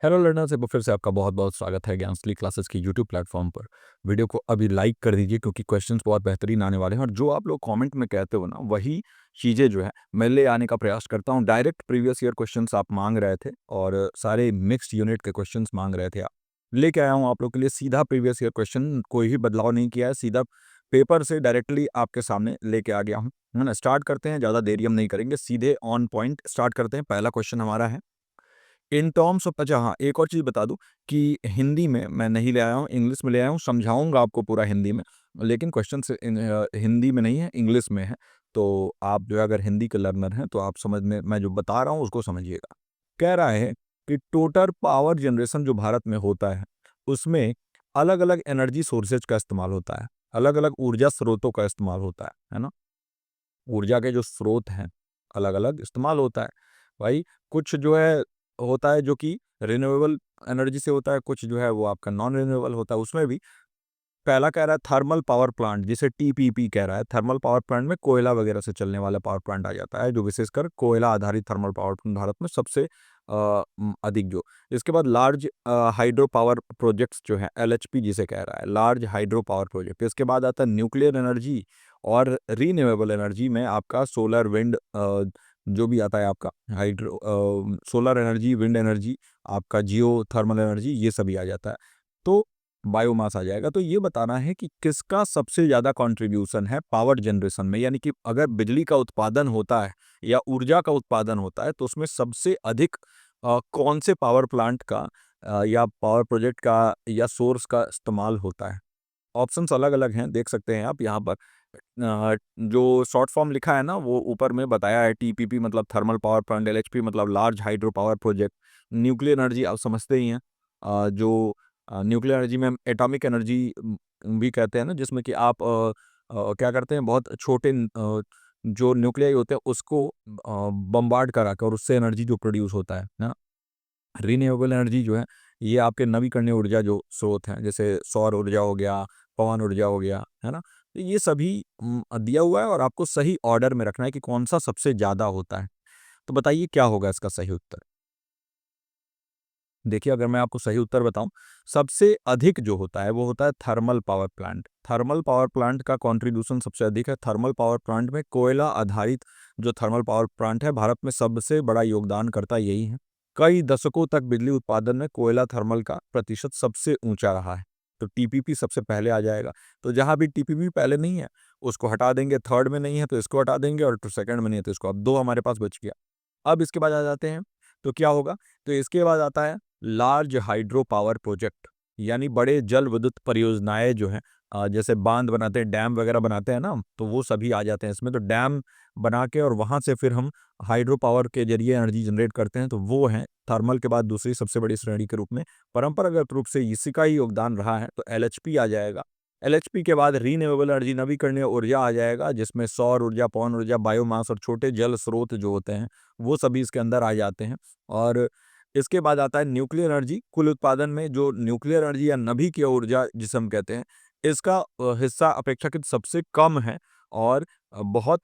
Hello learners, एक बार फिर से आपका बहुत बहुत स्वागत है ज्ञानस्ली क्लासेस की यूट्यूब प्लेटफॉर्म पर। वीडियो को अभी लाइक कर दीजिए क्योंकि क्वेश्चंस बहुत बेहतरीन आने वाले हैं और जो आप लोग कमेंट में कहते हो ना वही चीज़ें जो है मैं ले आने का प्रयास करता हूँ। डायरेक्ट प्रीवियस ईयर क्वेश्चंस आप मांग रहे थे और सारे मिक्स्ड यूनिट के क्वेश्चंस मांग रहे थे आप। लेके आया हूँ आप लोग के लिए सीधा प्रीवियस ईयर क्वेश्चन, कोई भी बदलाव नहीं किया है, सीधा पेपर से डायरेक्टली आपके सामने लेके आ गया हूँ, है ना। स्टार्ट करते हैं, ज़्यादा देरी हम नहीं करेंगे, सीधे ऑन पॉइंट स्टार्ट करते हैं। पहला क्वेश्चन हमारा है इन टर्म्स ऑफ, अच्छा हाँ, एक और चीज़ बता दूँ कि हिंदी में मैं नहीं ले आया हूँ, इंग्लिश में ले आया हूँ, समझाऊँगा आपको पूरा हिंदी में, लेकिन क्वेश्चन हिंदी में नहीं है, इंग्लिश में है। तो आप जो है अगर हिंदी के लर्नर हैं तो आप समझ में, मैं जो बता रहा हूँ उसको समझिएगा। कह रहा है कि टोटल पावर जनरेशन जो भारत में होता है, उसमें अलग-अलग एनर्जी सोर्सेज का इस्तेमाल होता है, अलग-अलग ऊर्जा स्रोतों का इस्तेमाल होता है ना? ऊर्जा के जो स्रोत हैं, अलग-अलग इस्तेमाल होता है। भाई कुछ जो है होता है जो कि रिन्यूएबल एनर्जी से होता है, कुछ जो है वो आपका नॉन रिन्यूएबल होता है। उसमें भी पहला कह रहा है थर्मल पावर प्लांट, जिसे टीपीपी कह रहा है। थर्मल पावर प्लांट में कोयला वगैरह से चलने वाला पावर प्लांट आ जाता है, जो विशेषकर कोयला आधारित थर्मल पावर प्लांट भारत में सबसे अधिक जो। इसके बाद लार्ज हाइड्रो पावर प्रोजेक्ट्स जो है, एलएचपी जिसे कह रहा है, लार्ज हाइड्रो पावर प्रोजेक्ट। इसके बाद आता है न्यूक्लियर एनर्जी और रीन्यूएबल एनर्जी में आपका सोलर, विंड, जो भी आता है आपका hydro, solar energy, wind energy, आपका जियो थर्मल एनर्जी, ये सभी आ जाता है। तो बायोमास आ जाएगा। तो ये बताना है कि किसका सबसे ज़्यादा कंट्रीब्यूशन है पावर जनरेशन में, यानी कि अगर बिजली का उत्पादन होता है या ऊर्जा का उत्पादन होता है तो उसमें सबसे अधिक कौन से पावर प्लांट का या पावर प्रोजेक्ट का या सोर्स का इस्तेमाल होता है। ऑप्शंस अलग-अलग हैं, देख सकते हैं आप यहाँ पर। जो शॉर्ट फॉर्म लिखा है ना वो ऊपर में बताया है, टीपीपी मतलब थर्मल पावर प्लांट, एलएचपी मतलब large hydro power project, nuclear energy आप समझते ही हैं। जो न्यूक्लियर एनर्जी में एटॉमिक एनर्जी भी कहते हैं ना, जिसमें कि आप क्या करते हैं, बहुत छोटे जो न्यूक्लियाई होते हैं उसको बम्बार्ड करा के और उससे एनर्जी जो प्रोड्यूस होता है ना। रिन्यूएबल एनर्जी जो है ये आपके नवीकरणीय ऊर्जा जो स्रोत हैं, जैसे सौर ऊर्जा हो गया, पवन ऊर्जा हो गया, है ना। तो ये सभी दिया हुआ है और आपको सही ऑर्डर में रखना है कि कौन सा सबसे ज़्यादा होता है। तो बताइए क्या होगा इसका सही उत्तर। देखिए, अगर मैं आपको सही उत्तर बताऊं, सबसे अधिक जो होता है वो होता है thermal power plant. Thermal power plant का कंट्रीब्यूशन सबसे अधिक है। थर्मल पावर प्लांट में कोयला आधारित जो थर्मल पावर प्लांट है, भारत में सबसे बड़ा योगदान करता यही है। कई दशकों तक बिजली उत्पादन में कोयला थर्मल का प्रतिशत सबसे ऊंचा रहा है। तो टीपीपी सबसे पहले आ जाएगा। तो जहां भी टीपीपी पहले नहीं है उसको हटा देंगे, थर्ड में नहीं है तो इसको हटा देंगे, और सेकंड में नहीं है तो इसको। अब दो हमारे पास बच गया। अब इसके बाद आ जाते हैं, तो क्या होगा, तो इसके बाद आता है लार्ज हाइड्रो पावर प्रोजेक्ट, यानी बड़े जल विद्युत परियोजनाएं जो हैं, जैसे बांध बनाते हैं, डैम वगैरह बनाते हैं ना, तो वो सभी आ जाते हैं इसमें। तो डैम बना के और वहां से फिर हम हाइड्रो पावर के जरिए एनर्जी जनरेट करते हैं, तो वो है थर्मल के बाद दूसरी सबसे बड़ी श्रेणी के रूप में। परंपरागत रूप से इसी का ही योगदान रहा है, तो एलएचपी आ जाएगा। एलएचपी के बाद रीन्यूएबल एनर्जी, नवीकरणीय ऊर्जा आ जाएगा, जिसमें सौर ऊर्जा, पवन ऊर्जा, बायोमास और छोटे जल स्रोत जो होते हैं वो सभी इसके अंदर आ जाते हैं। और इसके बाद आता है न्यूक्लियर एनर्जी। कुल उत्पादन में जो न्यूक्लियर एनर्जी या नभीकीय ऊर्जा जिसे हम कहते हैं, इसका हिस्सा अपेक्षाकृत सबसे कम है और बहुत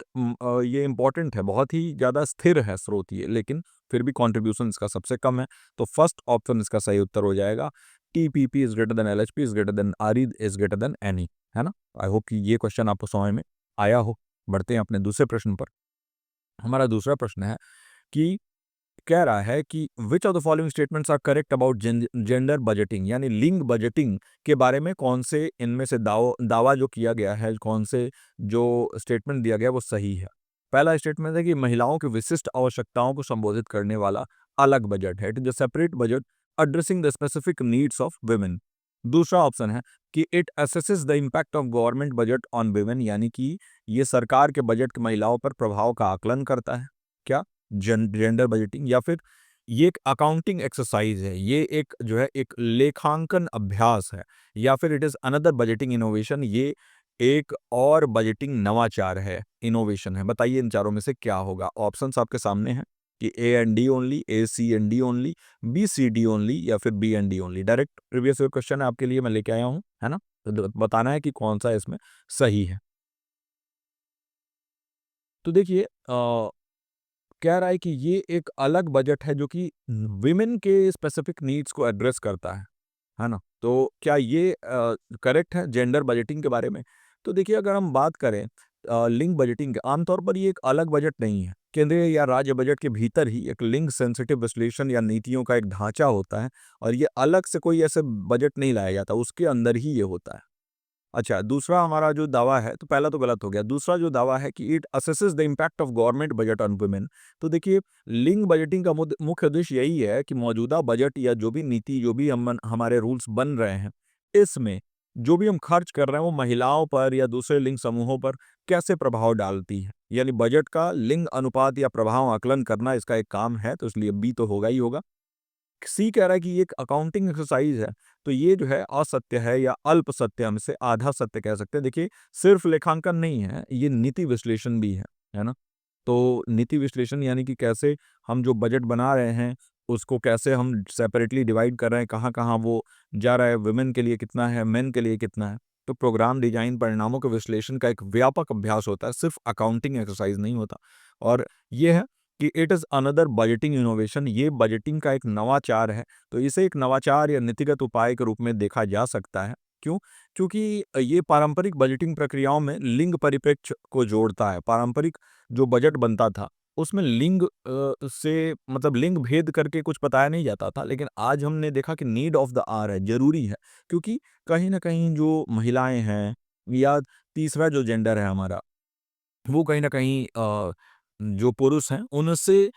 ये इम्पोर्टेंट है, बहुत ही ज़्यादा स्थिर है स्रोत ये, लेकिन फिर भी कंट्रीब्यूशन इसका सबसे कम है। तो फर्स्ट ऑप्शन इसका सही उत्तर हो जाएगा। TPP is greater than LHP is greater than RE is greater than NE, है ना। आई होप कि ये क्वेश्चन आपको समझ में आया हो। बढ़ते हैं अपने दूसरे प्रश्न पर। हमारा दूसरा प्रश्न है कि कह रहा है कि which of the following statements are correct about gender budgeting, यानी लिंग बजटिंग के बारे में कौन से इनमें से दावा जो किया गया है, कौन से जो स्टेटमेंट दिया गया है वो सही है। पहला स्टेटमेंट है कि महिलाओं की विशिष्ट आवश्यकताओं को संबोधित करने वाला अलग बजट है, it is a separate budget addressing the specific needs of women. दूसरा ऑप्शन है कि it assesses the impact of government budget on women, यानी कि ये सरकार के बजट के महिलाओं पर प्रभाव का आकलन करता है। क्या जेंडर बजटिंग, या फिर ये एक अकाउंटिंग एक्सरसाइज है, ये एक जो है एक लेखांकन अभ्यास है, या फिर it is another budgeting innovation, ये एक और बजटिंग नवाचार है, इनोवेशन है। बताइए इन चारों में से क्या होगा। ऑप्शंस आपके सामने हैं कि A and D only, A C and D only, B C D only, या फिर B and D only. Direct previous year question है आपके लिए, मैं लेके आया हूँ, है ना। तो बताना है कि कौन सा इसमें सही है। तो देखिए, कह रहा है कि ये एक अलग बजट है जो कि विमेन के स्पेसिफिक नीड्स को एड्रेस करता है ना? तो क्या ये करेक्ट है जेंडर बजटिंग के बारे में? तो देखिए अगर हम बात करें लिंग बजटिंग आमतौर पर ये एक अलग बजट नहीं है। केंद्रीय या राज्य बजट के भीतर ही एक लिंग सेंसिटिव विश्लेषण या नीतियों का एक ढाँचा होता है और ये अलग से कोई ऐसे बजट नहीं लाया जाता, उसके अंदर ही ये होता है। अच्छा, दूसरा हमारा जो दावा है, तो पहला तो गलत हो गया। दूसरा जो दावा है कि it assesses the impact of government budget on women. तो देखिए, लिंग बजटिंग का मुख्य उद्देश्य यही है कि मौजूदा बजट या जो भी नीति, जो भी हम हमारे रूल्स बन रहे हैं, इसमें जो भी हम खर्च कर रहे हैं, वो महिलाओं पर या दूसरे लिंग समूहों पर कैसे प्रभाव डालती है। यानी बजट का लिंग अनुपात या प्रभाव आकलन करना इसका एक काम है, तो इसलिए बी तो होगा ही होगा। सी कह रहा है कि ये एक अकाउंटिंग एक्सरसाइज है, तो ये जो है असत्य है या अल्प सत्य, हम इसे आधा सत्य कह सकते हैं। देखिए, सिर्फ लेखांकन नहीं है, ये नीति विश्लेषण भी है ना? तो नीति विश्लेषण यानी कि कैसे हम जो बजट बना रहे हैं, उसको कैसे हम सेपरेटली डिवाइड कर रहे हैं, कहाँ-कहाँ वो जा रहा है, वुमेन के लिए कितना है, मेन के लिए कितना है। तो प्रोग्राम डिज़ाइन परिणामों के विश्लेषण का एक व्यापक अभ्यास होता है, सिर्फ अकाउंटिंग एक्सरसाइज नहीं होता। और ये है कि it is another budgeting innovation, ये बजटिंग का एक नवाचार है, तो इसे एक नवाचार या नीतिगत उपाय के रूप में देखा जा सकता है। क्यों? क्योंकि ये पारंपरिक बजटिंग प्रक्रियाओं में लिंग परिप्रेक्ष्य को जोड़ता है। पारंपरिक जो बजट बनता था, उसमें लिंग से मतलब लिंग भेद करके कुछ बताया नहीं जाता था, लेकिन आज हमने देखा कि नीड ऑफ द आवर है, ज़रूरी है, क्योंकि कहीं न कहीं जो महिलाएँ हैं या तीसरा जो जेंडर है हमारा, वो कहीं न कहीं जो पुरुष हैं, उनसे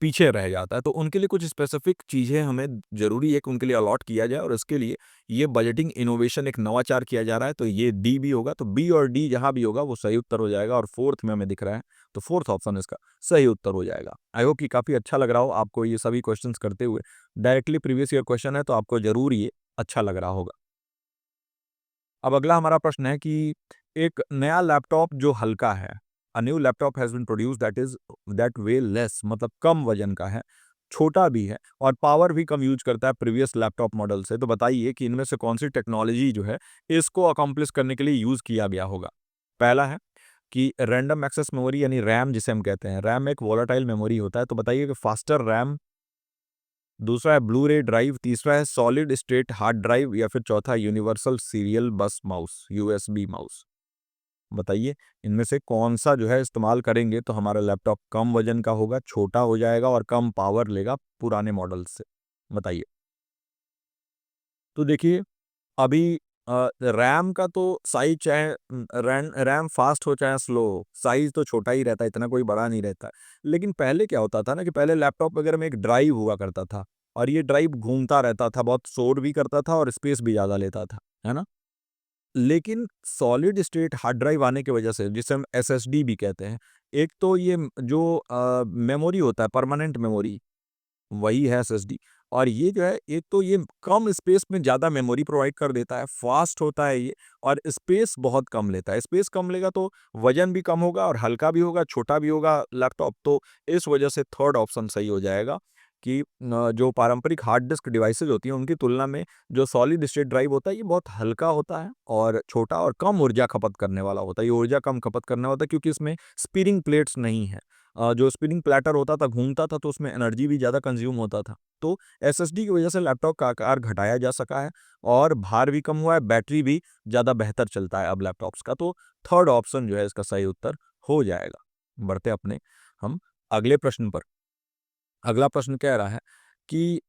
पीछे रह जाता है। तो उनके लिए कुछ स्पेसिफ़िक चीज़ें हमें ज़रूरी है कि उनके लिए अलॉट किया जाए और इसके लिए ये बजटिंग इनोवेशन एक नवाचार किया जा रहा है, तो ये डी भी होगा। तो बी और डी जहाँ भी होगा वो सही उत्तर हो जाएगा और 4th में हमें दिख रहा है, तो 4th ऑप्शन इसका सही उत्तर हो जाएगा। आई होप कि काफ़ी अच्छा लग रहा हो आपको ये सभी क्वेश्चन्स करते हुए। डायरेक्टली प्रीवियस ईयर क्वेश्चन है, तो आपको ज़रूर ये अच्छा लग रहा होगा। अब अगला हमारा प्रश्न है कि एक नया लैपटॉप जो हल्का है, a new laptop has been produced that weighs less, मतलब कम वजन का है, छोटा भी है और पावर भी कम यूज़ करता है प्रीवियस लैपटॉप मॉडल से। तो बताइए कि इनमें से कौन-सी टेक्नोलॉजी जो है, इसको अकॉम्प्लिश करने के लिए यूज़ किया गया होगा? पहला है कि रैंडम एक्सेस मेमोरी यानी रैम जिसे हम कहते हैं। रैम एक वोलेटाइल मेमोरी होता है, तो बताइए कि फास्टर रैम, दूसरा है ब्लू रे ड्राइव, तीसरा है सॉलिड स्टेट हार्ड ड्राइव या फिर चौथा यूनिवर्सल सीरियल बस माउस, यूएसबी माउस। बताइए इनमें से कौन-सा जो है इस्तेमाल करेंगे तो हमारा लैपटॉप कम वज़न का होगा, छोटा हो जाएगा और कम पावर लेगा पुराने मॉडल से? बताइए। तो देखिए अभी रैम का तो साइज़ चाहे रैम फ़ास्ट हो चाहे स्लो हो, साइज़ तो छोटा ही रहता है, इतना कोई बड़ा नहीं रहता है। लेकिन पहले क्या होता था ना कि पहले लैपटॉप वगैरह में एक ड्राइव हुआ करता था और ये ड्राइव घूमता रहता था, बहुत शोर भी करता था और स्पेस भी ज़्यादा लेता था, है ना? लेकिन सॉलिड स्टेट हार्ड ड्राइव आने की वजह से जिसे हम एसएसडी भी कहते हैं, एक तो ये जो मेमोरी होता है परमानेंट मेमोरी, वही है एसएसडी। और ये जो है एक तो ये कम स्पेस में ज़्यादा मेमोरी प्रोवाइड कर देता है, फास्ट होता है ये और स्पेस बहुत कम लेता है। स्पेस कम लेगा तो वज़न भी कम होगा और हल्का भी होगा, छोटा भी होगा लैपटॉप, तो इस वजह से थर्ड ऑप्शन सही हो जाएगा कि जो पारंपरिक हार्ड डिस्क डिवाइसेज़ होती हैं उनकी तुलना में जो सॉलिड स्टेट ड्राइव होता है ये बहुत हल्का होता है और छोटा और कम ऊर्जा खपत करने वाला होता है। ये ऊर्जा कम खपत करने वाला होता है क्योंकि इसमें स्पिनिंग प्लेट्स नहीं है। जो स्पिनिंग प्लैटर होता था, घूमता था, तो उसमें एनर्जी भी ज़्यादा कंज़्यूम होता था। तो एसएसडी की वजह से लैपटॉप का आकार घटाया जा सका है और भार भी कम हुआ है, बैटरी भी ज़्यादा बेहतर चलता है अब लैपटॉप्स का। तो थर्ड ऑप्शन जो है इसका सही उत्तर हो जाएगा। बढ़ते अपने हम अगले प्रश्न पर। अगला प्रश्न कह रहा है कि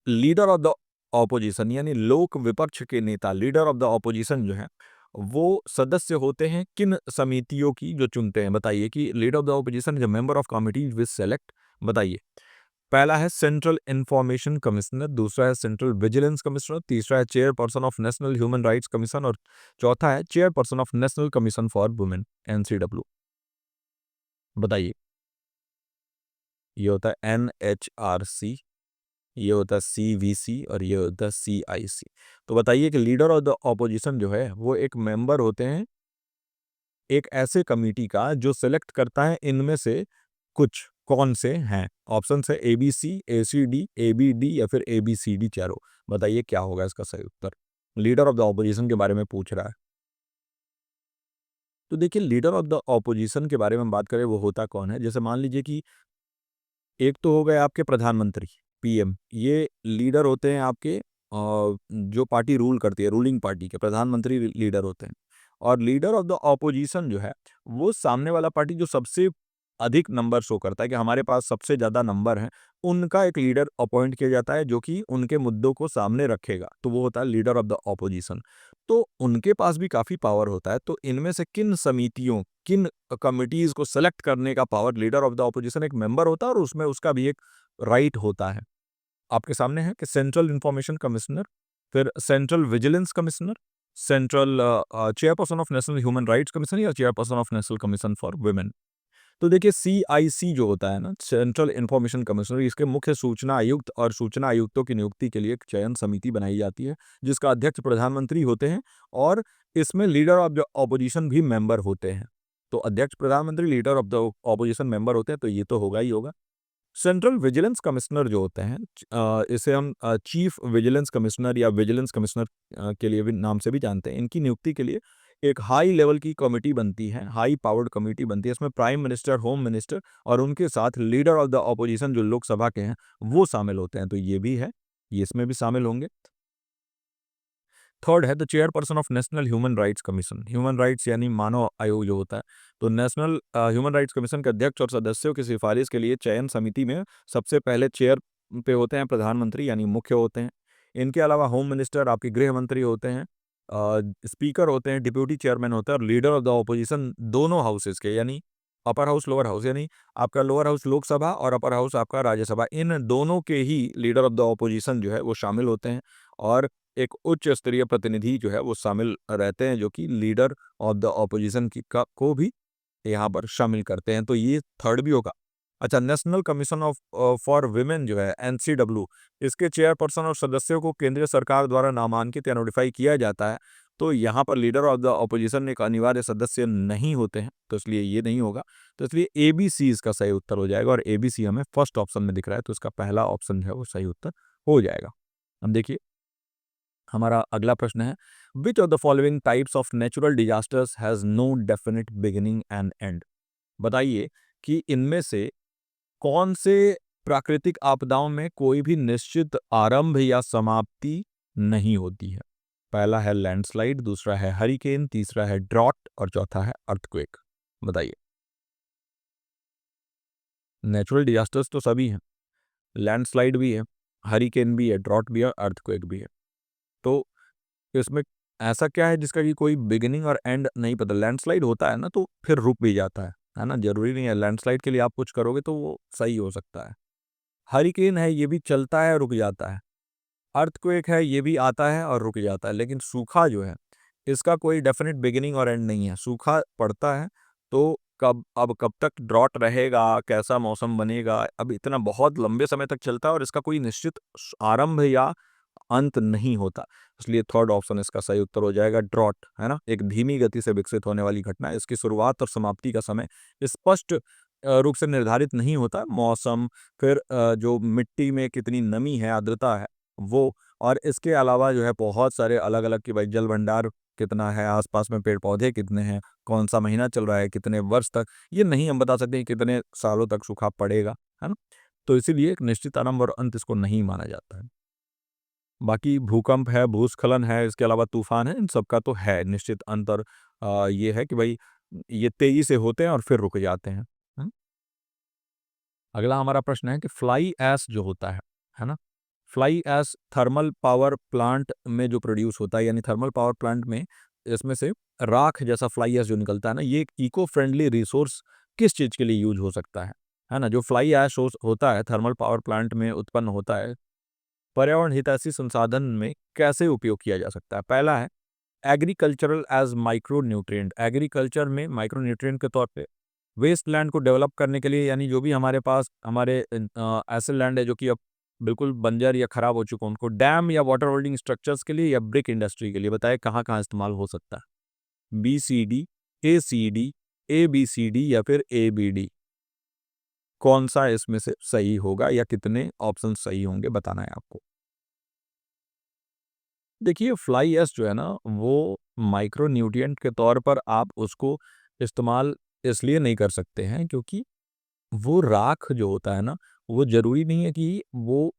लीडर ऑफ द ऑपोजिशन यानी लोक विपक्ष के नेता, लीडर ऑफ द ऑपोजिशन जो है, वो सदस्य होते हैं किन समितियों की जो चुनते हैं? बताइए कि leader of the opposition is a member of committee which select. बताइए। पहला है सेंट्रल इंफॉर्मेशन कमिश्नर, दूसरा है सेंट्रल विजिलेंस कमिश्नर, तीसरा है chairperson of national human rights commission और चौथा है chairperson of national commission for women, NCW. बताइए। ये होता है एनएचआरसी, ये होता है सीवीसी और ये होता है सीआईसी। तो बताइए कि लीडर ऑफ द ऑपोजिशन जो है वो एक मेंबर होते हैं एक ऐसे कमिटी का जो सिलेक्ट करता है इनमें से कुछ कौन से हैं। ऑप्शन है एबीसी, एसीडी, एबीडी या फिर एबीसीडी चारों। बताइए क्या होगा इसका सही उत्तर? लीडर ऑफ द ऑपोजिशन के बारे में पूछ रहा है। तो देखिए लीडर ऑफ द ऑपोजिशन के बारे में हम बात करें वो होता कौन है? जैसे मान लीजिए कि एक तो हो गए आपके प्रधानमंत्री, पीएम, ये लीडर होते हैं आपके जो पार्टी रूल करती है, रूलिंग पार्टी के प्रधानमंत्री लीडर होते हैं। और लीडर ऑफ द ऑपोजिशन जो है, वो सामने वाला पार्टी जो सबसे अधिक नंबर शो करता है कि हमारे पास सबसे ज़्यादा नंबर हैं, उनका एक लीडर अपॉइंट किया जाता है जो कि उनके मुद्दों को सामने रखेगा, तो वो होता है लीडर ऑफ द ऑपोजिशन। तो उनके पास भी काफ़ी पावर होता है, तो इनमें से किन समितियों, किन कमिटीज़ को सेलेक्ट करने का power leader of the opposition एक मेंबर होता है और उसमें उसका भी एक राइट होता है। आपके सामने है कि सेंट्रल इंफॉर्मेशन कमिश्नर, फिर central vigilance commissioner, central chairperson of national human rights commission या chairperson of national commission for women. तो देखिए सीआईसी जो होता है ना, सेंट्रल इंफॉर्मेशन कमिश्नर, इसके मुख्य सूचना आयुक्त और सूचना आयुक्तों की नियुक्ति के लिए एक चयन समिति बनाई जाती है, जिसका अध्यक्ष प्रधानमंत्री होते हैं और इसमें लीडर ऑफ द ऑपोजिशन भी मेंबर होते हैं। तो अध्यक्ष प्रधानमंत्री leader of the opposition member होते हैं, तो ये तो होगा ही होगा। सेंट्रल विजिलेंस कमिश्नर जो होते हैं, इसे हम चीफ विजिलेंस कमिश्नर या विजिलेंस कमिश्नर के लिए भी नाम से भी जानते हैं। इनकी नियुक्ति के लिए एक हाई लेवल की कमिटी बनती है, हाई पावर्ड कमिटी बनती है। इसमें प्राइम मिनिस्टर, होम मिनिस्टर और उनके साथ लीडर ऑफ द ऑपोजिशन जो लोकसभा के हैं, वो शामिल होते हैं। तो ये भी है, ये इसमें भी शामिल होंगे। थर्ड है the chairperson of national human rights commission. Human rights यानी मानव आयोग जो होता है, तो नेशनल ह्यूमन राइट्स कमीशन के अध्यक्ष और सदस्यों की सिफारिश के लिए चयन समिति में सबसे पहले चेयर पे होते हैं प्रधानमंत्री यानी मुख्य होते हैं। इनके अलावा होम मिनिस्टर आपके गृह मंत्री होते हैं, स्पीकर होते हैं, डिप्यूटी चेयरमैन होता है और लीडर ऑफ द ऑपोजिशन दोनों हाउसेस के यानी अपर हाउस लोअर हाउस, यानी आपका लोअर हाउस लोकसभा और अपर हाउस आपका राज्यसभा, इन दोनों के ही लीडर ऑफ द ऑपोजिशन जो है वो शामिल होते हैं। और एक उच्च स्तरीय प्रतिनिधि जो है वो शामिल रहते हैं जो कि लीडर ऑफ द ऑपोजिशन को भी यहाँ पर शामिल करते हैं। तो ये थर्ड भी होगा। अच्छा, national commission of for women जो है एनसीडब्ल्यू, इसके चेयरपर्सन और सदस्यों को केंद्रीय सरकार द्वारा नामांकित या नोटिफाई किया जाता है। तो यहाँ पर लीडर ऑफ द ऑपोजिशन एक अनिवार्य सदस्य नहीं होते हैं, तो इसलिए ये नहीं होगा। तो इसलिए एबीसी इसका सही उत्तर हो जाएगा और एबीसी हमें फर्स्ट ऑप्शन में दिख रहा है, तो इसका पहला ऑप्शन जो है वो सही उत्तर हो जाएगा। अब देखिए हमारा अगला प्रश्न है, which of the following types of natural disasters has no definite beginning and end. बताइए कि इनमें से कौन से प्राकृतिक आपदाओं में कोई भी निश्चित आरंभ या समाप्ति नहीं होती है। पहला है लैंडस्लाइड, दूसरा है हरिकेन, तीसरा है ड्रॉट और चौथा है अर्थक्वेक। बताइए। नेचुरल डिजास्टर्स तो सभी हैं, लैंडस्लाइड भी है, हरिकेन भी है, ड्रॉट भी है, अर्थक्वेक भी है। तो इसमें ऐसा क्या है जिसका कि कोई बिगिनिंग और एंड नहीं पता। लैंडस्लाइड होता है ना तो फिर रुक भी जाता है ना, जरूरी नहीं है लैंडस्लाइड के लिए आप कुछ करोगे तो वो सही हो सकता है। हरिकेन है, ये भी चलता है रुक जाता है। अर्थक्वेक है, ये भी आता है और रुक जाता है। लेकिन सूखा जो है, इसका कोई डेफिनेट बिगिनिंग और एंड नहीं है। सूखा पड़ता है तो कब तक ड्रॉट रहेगा, कैसा मौसम बनेगा, अब इतना बहुत लंबे समय तक चलता है और इसका कोई निश्चित आरंभ या अंत नहीं होता। इसलिए थर्ड ऑप्शन इसका सही उत्तर हो जाएगा ड्रॉट, है ना। एक धीमी गति से विकसित होने वाली घटना है, इसकी शुरुआत और समाप्ति का समय स्पष्ट रूप से निर्धारित नहीं होता। मौसम, फिर जो मिट्टी में कितनी नमी है, आर्द्रता है वो, और इसके अलावा जो है बहुत सारे अलग-अलग कि भाई जल भंडार कितना है, आसपास में पेड़-पौधे कितने हैं, कौन-सा महीना चल रहा है, कितने वर्ष तक, ये नहीं हम बता सकते कि कितने सालों तक सूखा पड़ेगा, है ना। तो इसीलिए एक निश्चित आरंभ और अंत इसको नहीं माना जाता है। बाकी भूकंप है, भूस्खलन है, इसके अलावा तूफान है, इन सब का तो है निश्चित अंत और ये है कि भाई ये तेजी से होते हैं और फिर रुक जाते हैं। हुँ? अगला हमारा प्रश्न है कि फ्लाई ऐश जो होता है ना? Fly ash thermal power plant में जो प्रोड्यूस होता है, यानी थर्मल पावर प्लांट में इसमें से राख जैसा फ्लाई ऐश जो निकलता है ना, ये एक इको फ्रेंडली रिसोर्स किस चीज़ के लिए यूज़ हो सकता है ना? जो फ्लाई ऐश होता है थर्मल पावर प्लांट में उत्पन्न होता है, पर्यावरण हितैषी संसाधन में कैसे उपयोग किया जा सकता है? पहला है agricultural as micro nutrient. Agriculture में माइक्रो न्यूट्रिएंट के तौर पे वेस्ट लैंड को डेवलप करने के लिए, यानी जो भी हमारे पास हमारे ऐसे लैंड है जो कि अब बिल्कुल बंजर या खराब हो चुके हैं, उनको डैम या वाटर होल्डिंग स्ट्रक्चर्स के लिए या ब्रिक इंडस्ट्री के लिए बताएं कहाँ कहाँ इस्तेमाल हो सकता है। C D, A B C D या फिर ए बी डी, कौन सा इसमें से सही होगा या कितने ऑप्शन सही होंगे बताना है आपको। देखिए फ्लाई ऐश जो है ना, वो माइक्रो न्यूट्रिएंट के तौर पर आप उसको इस्तेमाल इसलिए नहीं कर सकते हैं क्योंकि वो राख जो होता है ना, वो ज़रूरी नहीं है कि वो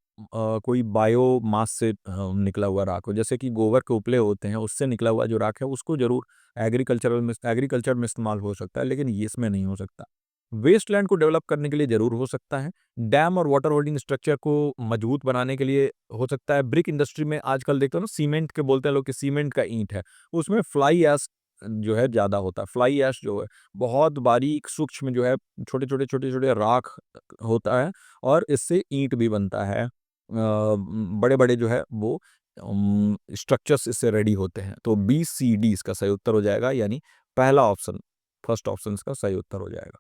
कोई बायोमास से निकला हुआ राख हो। जैसे कि गोबर के उपले होते हैं, उससे निकला हुआ जो राख है उसको ज़रूर एग्रीकल्चर में इस्तेमाल हो सकता है, लेकिन ये इसमें नहीं हो सकता। वेस्टलैंड को डेवलप करने के लिए ज़रूर हो सकता है। डैम और वाटर होल्डिंग स्ट्रक्चर को मजबूत बनाने के लिए हो सकता है। ब्रिक इंडस्ट्री में आजकल देखते हो ना, सीमेंट के बोलते हैं लोग कि सीमेंट का ईंट है, उसमें फ्लाई ऐश जो है ज़्यादा होता है। फ्लाई ऐश जो है बहुत बारीक सूक्ष्म जो है, छोटे-छोटे राख होता है और इससे ईंट भी बनता है। बड़े-बड़े जो है वो स्ट्रक्चर्स इससे रेडी होते हैं। तो BCD इसका सही उत्तर हो जाएगा, यानी पहला ऑप्शन, फर्स्ट ऑप्शन इसका सही उत्तर हो जाएगा।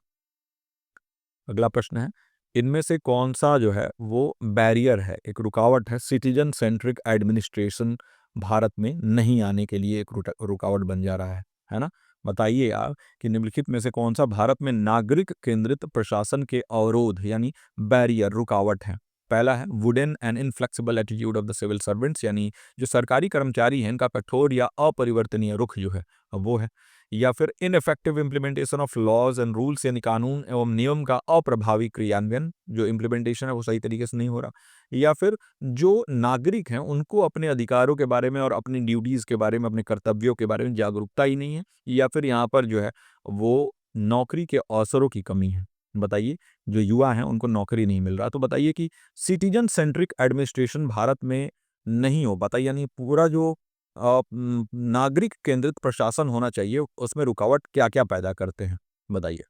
अगला प्रश्न है, इनमें से कौन-सा जो है वो बैरियर है, एक रुकावट है सिटीज़न सेंट्रिक एडमिनिस्ट्रेशन भारत में नहीं आने के लिए एक रुकावट बन जा रहा है ना? बताइए आप कि निम्नलिखित में से कौन-सा भारत में नागरिक केंद्रित प्रशासन के अवरोध यानी बैरियर रुकावट है? पहला है wooden and inflexible attitude of the civil servants, यानी जो सरकारी कर्मचारी हैं इनका कठोर या अपरिवर्तनीय रुख जो है वो है। या फिर ineffective implementation of laws and rules, यानी कानून एवं नियम का अप्रभावी क्रियान्वयन, जो इम्प्लीमेंटेशन है वो सही तरीके से नहीं हो रहा। या फिर जो नागरिक हैं उनको अपने अधिकारों के बारे में और अपनी ड्यूटीज के बारे में, अपने कर्तव्यों के बारे में जागरूकता ही नहीं है। या फिर यहाँ पर जो है वो नौकरी के अवसरों की कमी है। बताइए, जो युवा हैं उनको नौकरी नहीं मिल रहा। तो बताइए कि सिटीजन सेंट्रिक एडमिनिस्ट्रेशन भारत में नहीं हो पाता, यानी पूरा जो नागरिक केंद्रित प्रशासन होना चाहिए, उसमें रुकावट क्या-क्या पैदा करते हैं? बताइए।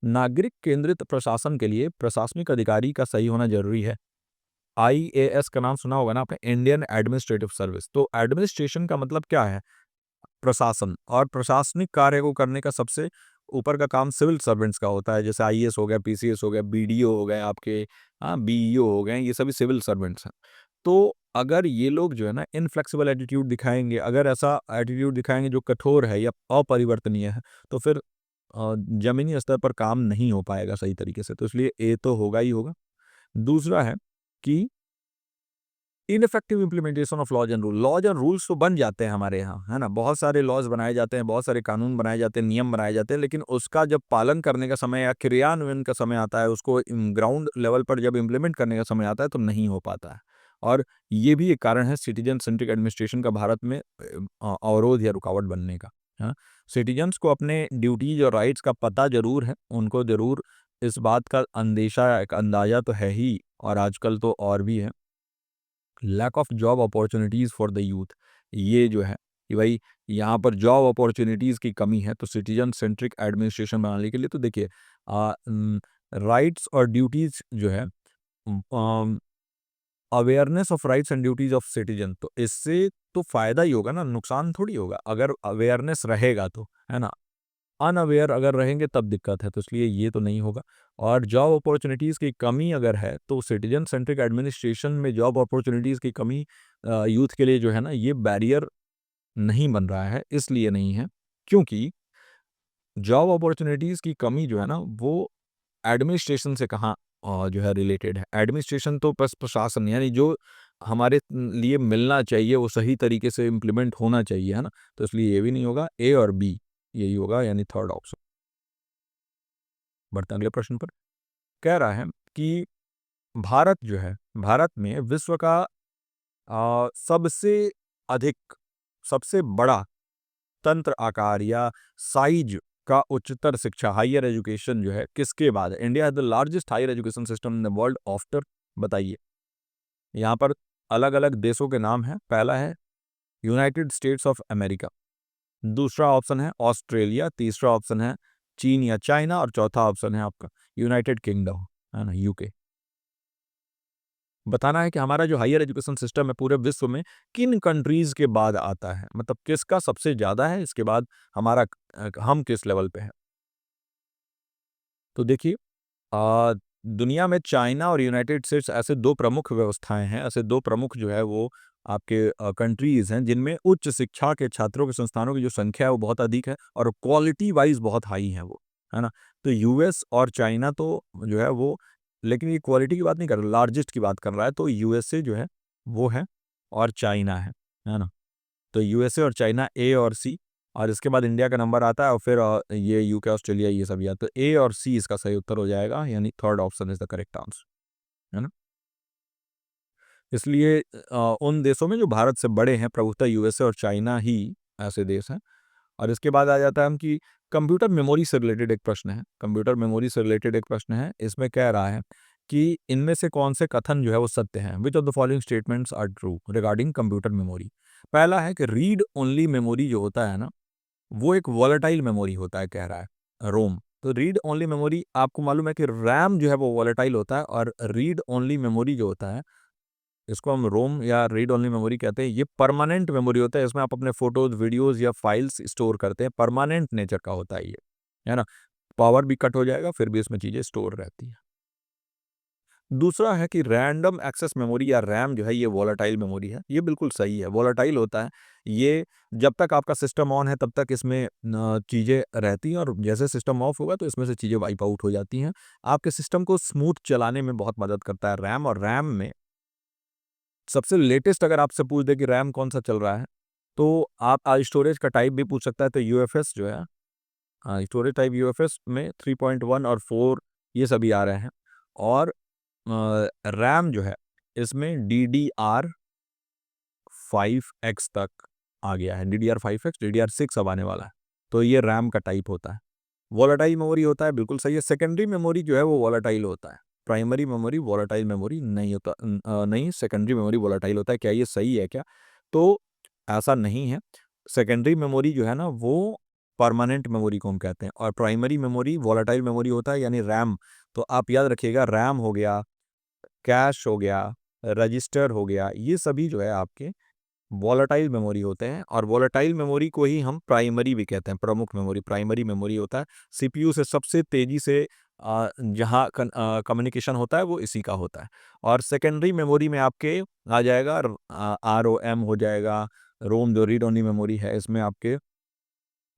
नागरिक केंद्रित प्रशासन के लिए प्रशासनिक अधिकारी का सही होना ज़रूरी है। IAS का नाम सुना होगा ना आपने, इंडियन एडमिनिस्ट्रेटिव सर्विस। तो एडमिनिस्ट्रेशन का मतलब क्या है? प्रशासन, और प्रशासनिक कार्य को करने का सबसे ऊपर का काम सिविल सर्वेंट्स का होता है। जैसे IAS हो गया, PCS हो गया, BDO हो गए आपके, BEO हो गए, ये सभी सिविल सर्वेंट्स हैं। तो अगर ये लोग जो है ना इनफ्लेक्सिबल एटीट्यूड दिखाएँगे, अगर ऐसा एटीट्यूड दिखाएँगे जो कठोर है या अपरिवर्तनीय है, तो फिर ज़मीनी स्तर पर काम नहीं हो पाएगा सही तरीके से। तो इसलिए ए तो होगा ही होगा। दूसरा है कि ineffective implementation of laws and rules तो बन जाते हैं हमारे यहाँ, है ना? बहुत सारे लॉज बनाए जाते हैं, बहुत सारे कानून बनाए जाते हैं, नियम बनाए जाते हैं, लेकिन उसका जब पालन करने का समय या क्रियान्वयन का समय आता है, उसको ग्राउंड लेवल पर जब इम्प्लीमेंट करने का समय आता है, तो नहीं हो पाता है। और ये भी एक कारण है सिटीजन सेंट्रिक एडमिनिस्ट्रेशन का भारत में अवरोध या रुकावट बनने का। हाँ, सिटीजन्स को अपने ड्यूटीज और राइट्स का पता जरूर है, उनको जरूर इस बात का अंदेशा, एक अंदाजा तो है ही, और आजकल तो और भी है। Lack of job opportunities for the youth, ये जो है कि भाई यहाँ पर जॉब अपॉर्चुनिटीज़ की कमी है, तो सिटीजन सेंट्रिक एडमिनिस्ट्रेशन बनाने के लिए तो देखिए राइट्स और ड्यूटीज़ जो है, awareness of rights and duties of citizen, तो इससे तो फ़ायदा ही होगा ना, नुकसान थोड़ी होगा अगर अवेयरनेस रहेगा तो, है ना? अनअवेयर अगर रहेंगे तब दिक्कत है, तो इसलिए ये तो नहीं होगा। और जॉब अपॉर्चुनिटीज़ की कमी अगर है, तो सिटीजन सेंट्रिक एडमिनिस्ट्रेशन में जॉब अपॉर्चुनिटीज़ की कमी यूथ के लिए जो है ना, ये बैरियर नहीं बन रहा है। इसलिए नहीं है क्योंकि जॉब अपॉर्चुनिटीज़ की कमी जो है ना, वो एडमिनिस्ट्रेशन से कहाँ जो है रिलेटेड है। एडमिनिस्ट्रेशन तो बस प्रशासन, यानी जो हमारे लिए मिलना चाहिए वो सही तरीके से इम्प्लीमेंट होना चाहिए, है ना? तो इसलिए ये भी नहीं होगा, ए और बी यही होगा, यानी थर्ड ऑप्शन। बढ़ते हैं अगले प्रश्न पर। कह रहा है कि भारत जो है, भारत में विश्व का सबसे अधिक, सबसे बड़ा तंत्र आकार या साइज का उच्चतर शिक्षा, हायर एजुकेशन जो है किसके बाद है? इंडिया है the largest higher education system in the world after, बताइए। यहाँ पर अलग अलग देशों के नाम हैं। पहला है यूनाइटेड स्टेट्स ऑफ अमेरिका, दूसरा ऑप्शन है ऑस्ट्रेलिया, तीसरा ऑप्शन है चीन या चाइना, और चौथा ऑप्शन है आपका यूनाइटेड किंगडम, है ना, UK। बताना है कि हमारा जो हायर एजुकेशन सिस्टम है पूरे विश्व में किन कंट्रीज के बाद आता है, मतलब किसका सबसे ज्यादा है, इसके बाद हमारा हम किस लेवल पे हैं। तो देखिए, आ, दुनिया में चाइना और यूनाइटेड स्टेट्स ऐसे दो प्रमुख व्यवस्थाएं हैं, ऐसे दो प्रमुख जो है वो आपके कंट्रीज हैं जिनमें उच्च शिक्षा के छात्रों के संस्थानों की जो संख्या है वो बहुत अधिक है और क्वालिटी वाइज बहुत हाई है वो, है ना? तो US और चाइना तो जो है वो, लेकिन ये क्वालिटी की बात नहीं कर रहा, लार्जेस्ट की बात कर रहा है, तो USA जो है वो है और चाइना है ना? तो USA और चाइना, A और C। और इसके बाद इंडिया का नंबर आता है और फिर ये यूके, ऑस्ट्रेलिया, ये सब आता है। ए और सी इसका सही उत्तर हो जाएगा, यानी third option is the correct answer, है ना। इसलिए उन देशों में जो भारत से बड़े हैं प्रभुतः यूएसए और चाइना ही ऐसे देश हैं। और इसके बाद आ जाता है हम कि कंप्यूटर मेमोरी से रिलेटेड एक प्रश्न है। कंप्यूटर मेमोरी से रिलेटेड एक प्रश्न है, इसमें कह रहा है कि इनमें से कौन से कथन जो है वो सत्य हैं। Which of the following statements are true regarding computer memory. पहला है कि रीड ओनली मेमोरी जो होता है ना, वो एक वॉलेटाइल मेमोरी होता है, कह रहा है रोम। तो रीड ओनली मेमोरी, आपको मालूम है कि रैम जो है वो वॉलेटाइल होता है, और रीड ओनली मेमोरी जो होता है इसको हम रोम या रीड ओनली मेमोरी कहते हैं। ये परमानेंट मेमोरी होता है, इसमें आप अपने फोटोज, वीडियोस या फाइल्स स्टोर करते हैं। परमानेंट नेचर का होता है ये, है ना। पावर भी कट हो जाएगा फिर भी इसमें चीजें स्टोर रहती हैं। दूसरा है कि रैंडम एक्सेस मेमोरी या रैम जो है ये वॉलेटाइल मेमोरी है। ये बिल्कुल सही है, वॉलेटाइल होता है ये। जब तक आपका सिस्टम ऑन है तब तक इसमें चीज़ें रहती हैं, और जैसे सिस्टम ऑफ होगा तो इसमें से चीज़ें वाइप आउट हो जाती हैं। आपके सिस्टम को स्मूथ चलाने में बहुत मदद करता है रैम। और रैम में सबसे लेटेस्ट अगर आपसे पूछ दे कि रैम कौन सा चल रहा है, तो आप आज स्टोरेज का टाइप भी पूछ सकता है, तो यूएफएस जो है, स्टोरेज टाइप यूएफएस में 3.1 और 4 ये सभी आ रहे हैं। और रैम जो है इसमें DDR5X तक आ गया है। DDR5X, DDR6 अब आने वाला है। तो ये रैम का टाइप होता है। वॉलेटाइल मेमोरी होता है, बिल्कुल सही है। सेकेंडरी मेमोरी जो है वो वॉलेटाइल होता है। प्राइमरी मेमोरी वॉलेटाइल मेमोरी नहीं होता, नहीं, सेकेंडरी मेमोरी वॉलेटाइल होता है। क्या ये सही है क्या? तो ऐसा नहीं है। सेकेंडरी मेमोरी जो है ना वो परमानेंट मेमोरी को हम कहते हैं, और प्राइमरी मेमोरी वॉलेटाइल मेमोरी होता है, यानी रैम। तो आप याद रखिएगा, रैम हो गया, कैश हो गया, रजिस्टर हो गया, ये सभी जो है आपके वॉलेटाइल मेमोरी होते हैं। और वॉलेटाइल मेमोरी को ही हम प्राइमरी भी कहते हैं। प्रमुख मेमोरी प्राइमरी मेमोरी होता है। सीपीयू से सबसे तेजी से जहाँ कम्युनिकेशन होता है वो इसी का होता है। और सेकेंडरी मेमोरी में आपके आ जाएगा आरओएम हो जाएगा, रोम जो रीड ओनली मेमोरी है, इसमें आपके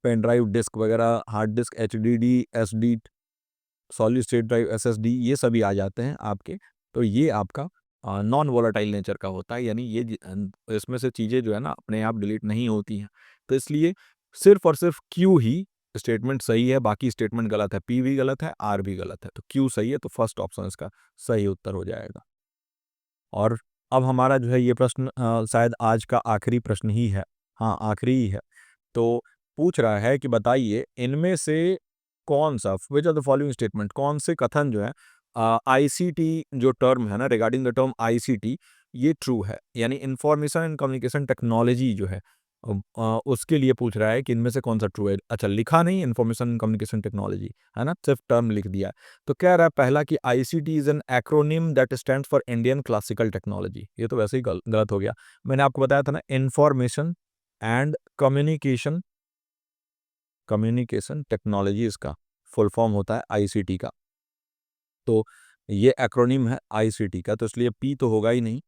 पेन ड्राइव, डिस्क वगैरह, hard disk, HDD, SD, solid state drive, SSD, ये सभी आ जाते हैं आपके। तो ये आपका नॉन वोलेटाइल नेचर का होता है, यानी ये इसमें से चीज़ें जो है ना अपने आप डिलीट नहीं होती हैं। तो इसलिए सिर्फ और सिर्फ क्यू ही स्टेटमेंट सही है, बाकी स्टेटमेंट गलत है। पी भी गलत है, आर भी गलत है, तो क्यू सही है। तो फर्स्ट ऑप्शन इसका सही उत्तर हो जाएगा। और अब हमारा जो है ये प्रश्न शायद आज का आखिरी प्रश्न ही है। हाँ, आखिरी ही है। तो पूछ रहा है कि बताइए इनमें से कौन सा, which are the following statement, कौन से कथन जो है आईसीटी जो टर्म है ना, रिगार्डिंग द टर्म आईसीटी, ये ट्रू है। यानी इंफॉर्मेशन एंड कम्युनिकेशन टेक्नोलॉजी जो है उसके लिए पूछ रहा है कि इनमें से कौन सा ट्रू है। अच्छा, लिखा नहीं इंफॉर्मेशन एंड कम्युनिकेशन टेक्नोलॉजी, है ना, सिर्फ टर्म लिख दिया है। तो कह रहा है पहला कि ICT is an acronym that stands for Indian classical technology. ये तो वैसे ही गलत हो गया। मैंने आपको बताया था ना, information and communication communication technology इसका फुल फॉर्म होता है आईसीटी का। तो ये एक्रोनिम है आईसीटी का, तो इसलिए पी तो होगा ही नहीं।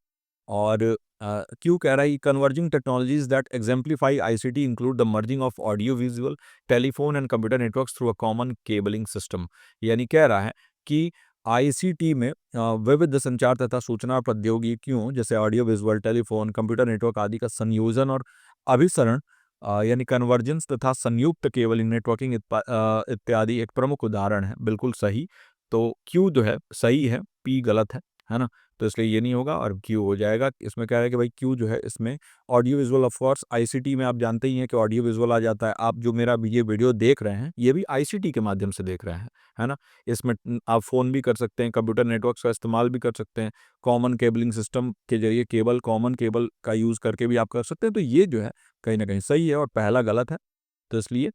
और क्यों कह रहा है converging technologies that exemplify ICT include the merging of audio visual telephone and computer networks through a common cabling system. यानी कह रहा है कि आईसीटी में विविध संचार तथा सूचना प्रौद्योगिकियों जैसे audio visual, telephone, computer network आदि का संयोजन और अभिसरण, यानी कन्वर्जेंस तथा संयुक्त केबलिंग नेटवर्किंग इत्यादि एक प्रमुख उदाहरण है। बिल्कुल सही। तो क्यू जो है सही है, पी गलत है ना। तो इसलिए ये नहीं होगा और क्यू हो जाएगा। इसमें कह रहा है कि भाई क्यू जो है इसमें audio visual, of course ICT में आप जानते ही हैं कि ऑडियो विजुअल आ जाता है। आप जो मेरा ये वीडियो देख रहे हैं ये भी आईसीटी के माध्यम से देख रहे हैं, है ना। इसमें आप फ़ोन भी कर सकते हैं, कंप्यूटर नेटवर्क्स का इस्तेमाल भी कर सकते हैं, कॉमन केबलिंग सिस्टम के जरिए केबल, कॉमन केबल का यूज़ करके भी आप कर सकते हैं। तो ये जो है कहीं ना कहीं सही है और पहला गलत है। तो इसलिए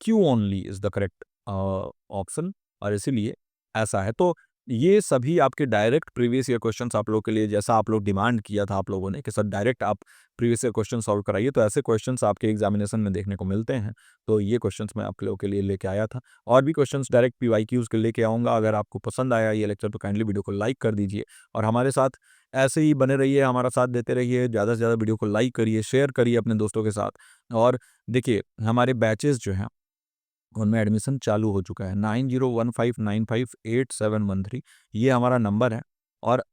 Q only is the correct option, और इसीलिए ऐसा है। तो ये सभी आपके डायरेक्ट प्रीवियस ईयर क्वेश्चंस आप लोगों के लिए, जैसा आप लोग डिमांड किया था आप लोगों ने कि सर डायरेक्ट आप प्रीवियस ईयर क्वेश्चन सॉल्व कराइए, तो ऐसे क्वेश्चंस आपके एग्जामिनेशन में देखने को मिलते हैं। तो ये क्वेश्चंस मैं आप लोगों के लिए लेके आया था। और भी क्वेश्चंस डायरेक्ट पीवाईक्यूज के लेके आऊँगा। अगर आपको पसंद आया ये लेक्चर तो काइंडली वीडियो को लाइक कर दीजिए, और हमारे साथ ऐसे ही बने रहिए, हमारा साथ देते रहिए। ज़्यादा से ज़्यादा वीडियो को लाइक करिए, शेयर करिए अपने दोस्तों के साथ। और देखिए हमारे बैचेस जो हैं उनमें एडमिशन चालू हो चुका है। 9015958713 ये हमारा नंबर है। और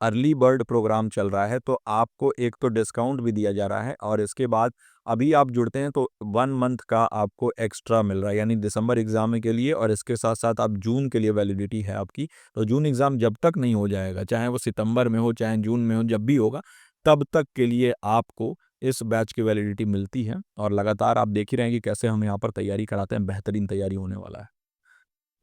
अर्ली बर्ड प्रोग्राम चल रहा है, तो आपको एक तो डिस्काउंट भी दिया जा रहा है और इसके बाद अभी आप जुड़ते हैं तो 1 मंथ का आपको एक्स्ट्रा मिल रहा है, यानी दिसंबर एग्ज़ाम के लिए और इसके साथ-साथ आप जून के लिए वैलिडिटी है आपकी। तो जून एग्ज़ाम जब तक नहीं हो जाएगा, चाहे वो सितंबर में हो, चाहे जून में हो, जब भी होगा, तब तक के लिए आपको इस बैच की वैलिडिटी मिलती है और लगातार आप देख ही रहे हैं कि कैसे हम यहाँ पर तैयारी कराते हैं, बेहतरीन तैयारी होने वाला है।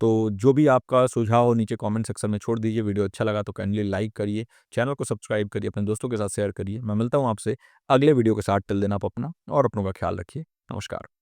तो जो भी आपका सुझाव हो नीचे कमेंट सेक्शन में छोड़ दीजिए। वीडियो अच्छा लगा तो काइंडली लाइक करिए, चैनल को सब्सक्राइब करिए, अपने दोस्तों के साथ शेयर करिए। मैं मिलता हूँ आपसे अगले वीडियो के साथ। टिल देन आप अपना और अपनों का ख्याल रखिए। नमस्कार।